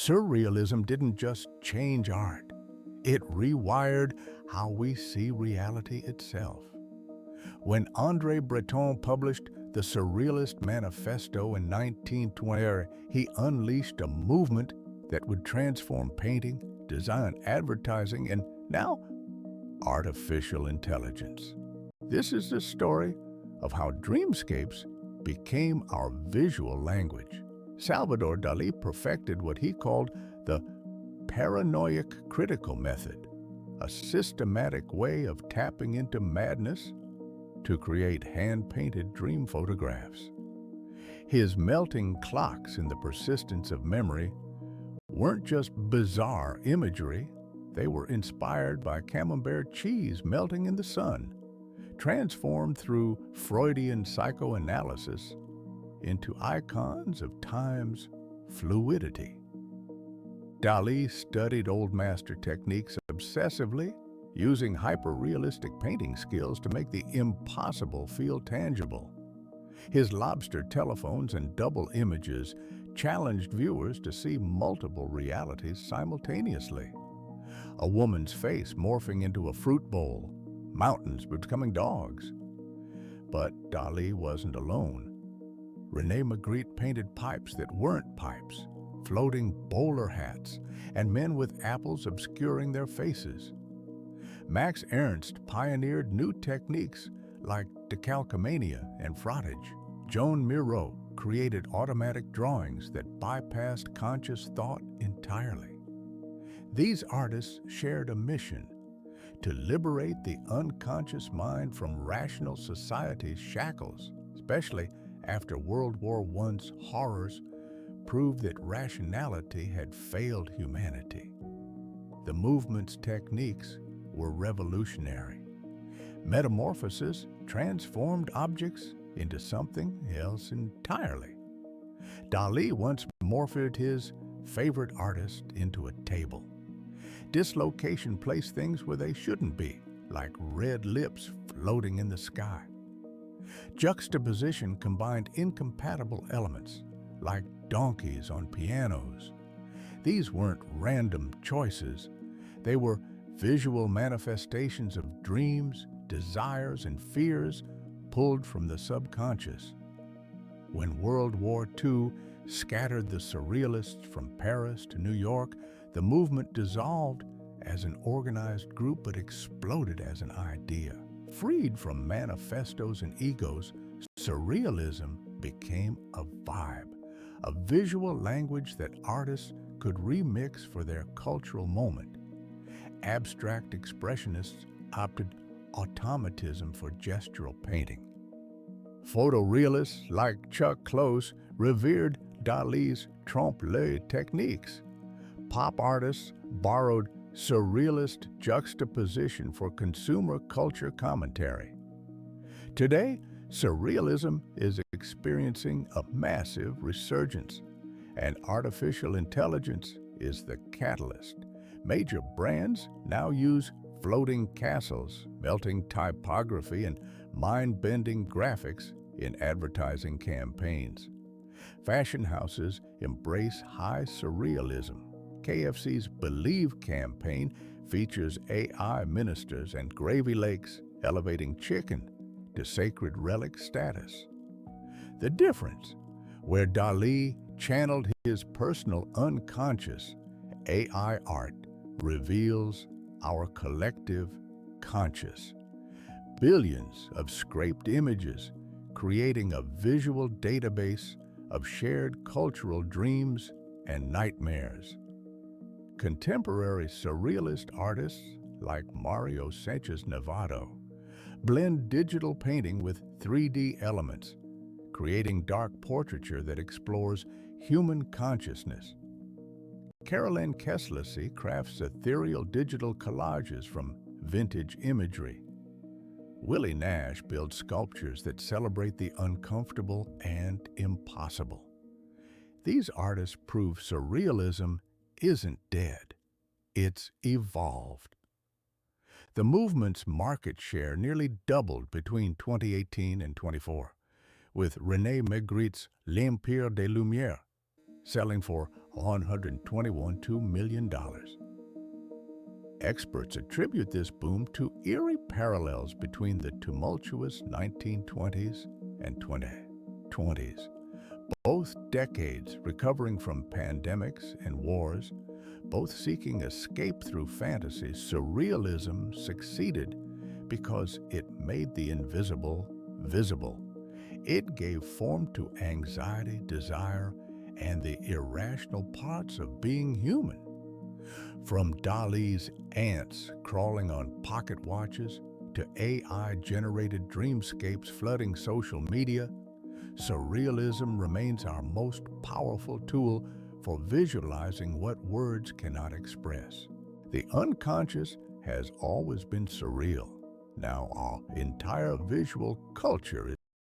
Surrealism didn't just change art, it rewired how we see reality itself. When André Breton published the Surrealist Manifesto in 1920, he unleashed a movement that would transform painting, design, advertising, and now artificial intelligence. This is the story of how dreamscapes became our visual language. Salvador Dalí perfected what he called the paranoia-critical method, a systematic way of tapping into madness to create hand-painted dream photographs. His melting clocks and the persistence of memory weren't just bizarre imagery, they were inspired by camembert cheese melting in the sun, transformed through Freudian psychoanalysis into icons of time's fluidity. Dalí studied old master techniques obsessively, using hyper-realistic painting skills to make the impossible feel tangible. His lobster telephones and double images challenged viewers to see multiple realities simultaneously. A woman's face morphing into a fruit bowl, mountains becoming dogs. But Dalí wasn't alone. René Magritte painted pipes that weren't pipes, floating bowler hats, and men with apples obscuring their faces. Max Ernst pioneered new techniques like decalcomania and frottage. Joan Miro created automatic drawings that bypassed conscious thought entirely. These artists shared a mission: to liberate the unconscious mind from rational society's shackles, especially after World War I's horrors proved that rationality had failed humanity. The movement's techniques were revolutionary. Metamorphosis transformed objects into something else entirely. Dalí once morphed his favorite artist into a table. Dislocation placed things where they shouldn't be, like red lips floating in the sky. Juxtaposition combined incompatible elements, like donkeys on pianos. These weren't random choices. They were visual manifestations of dreams, desires, and fears pulled from the subconscious. When World War II scattered the surrealists from Paris to New York, the movement dissolved as an organized group but exploded as an idea. Freed from manifestos and egos, surrealism became a vibe, a visual language that artists could remix for their cultural moment. Abstract expressionists opted automatism for gestural painting. Photorealists like Chuck Close revered Dalí's trompe-l'œil techniques. Pop artists borrowed surrealist juxtaposition for consumer culture commentary. Today, surrealism is experiencing a massive resurgence, and artificial intelligence is the catalyst. Major brands now use floating castles, melting typography, and mind-bending graphics in advertising campaigns. Fashion houses embrace high surrealism. KFC's Believe campaign features AI ministers and gravy lakes elevating chicken to sacred relic status. The difference, where Dalí channeled his personal unconscious, AI art reveals our collective conscious. Billions of scraped images, creating a visual database of shared cultural dreams and nightmares. Contemporary surrealist artists like Mario Sanchez Novato blend digital painting with 3D elements, creating dark portraiture that explores human consciousness. Caroline Keslasi crafts ethereal digital collages from vintage imagery. Willie Nash builds sculptures that celebrate the uncomfortable and impossible. These artists prove surrealism isn't dead, it's evolved. The movement's market share nearly doubled between 2018 and 24, with René Magritte's L'Empire des Lumières selling for $121.2 million. Experts attribute this boom to eerie parallels between the tumultuous 1920s and 2020s, both decades recovering from pandemics and wars, both seeking escape through fantasy. Surrealism succeeded because it made the invisible visible. It gave form to anxiety, desire, and the irrational parts of being human. From Dalí's ants crawling on pocket watches to AI-generated dreamscapes flooding social media, surrealism remains our most powerful tool for visualizing what words cannot express. The unconscious has always been surreal. Now our entire visual culture